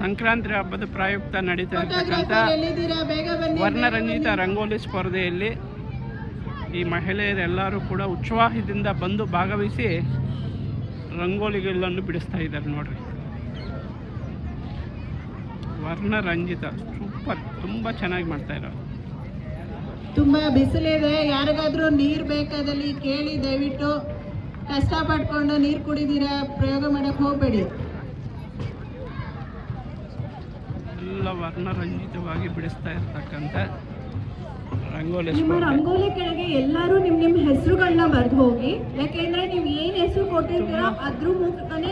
ಸಂಕ್ರಾಂತಿ ಹಬ್ಬದ ಪ್ರಯುಕ್ತ ನಡೀತಾ ಇರ್ತಕ್ಕಂಥ ವರ್ಣರಂಜಿತ ರಂಗೋಲಿ ಸ್ಪರ್ಧೆಯಲ್ಲಿ ಈ ಮಹಿಳೆಯರೆಲ್ಲರೂ ಕೂಡ ಉತ್ಸಾಹದಿಂದ ಬಂದು ಭಾಗವಹಿಸಿ ರಂಗೋಲಿಗಳನ್ನು ಬಿಡಿಸ್ತಾ ಇದ್ದಾರೆ ನೋಡ್ರಿ. ವರ್ಣರಂಜಿತ ಸೂಪರ್, ತುಂಬ ಚೆನ್ನಾಗಿ ಮಾಡ್ತಾ ಇರೋದು. ತುಂಬಾ ಬಿಸಿಲಿದೆ, ಯಾರಿಗಾದ್ರೂ ನೀರು ಬೇಕಾದಲ್ಲಿ ಕೇಳಿ, ದಯವಿಟ್ಟು ಕಷ್ಟಪಟ್ಕೊಂಡು ನೀರು ಕುಡಿದಿರಾ ಪ್ರಯೋಗ ಮಾಡಕ್ ಹೋಗ್ಬೇಡಿ. ಎಲ್ಲ ವರ್ಣರಂಜಿತವಾಗಿ ಬಿಡಿಸ್ತಾ ಇರ್ತಕ್ಕಂಥ ರಂಗೋಲಿ. ನಿಮ್ಮ ರಂಗೋಲಿ ಕೆಳಗೆ ಎಲ್ಲರೂ ನಿಮ್ಮ ಹೆಸರುಗಳನ್ನ ಬರೆದು ಹೋಗಿ, ಯಾಕೆಂದ್ರೆ ನೀವು ಏನ್ ಹೆಸರು ಕೊಟ್ಟಿರ್ತೀರೋ ಅದ್ರ ಮೂಲಕನೇ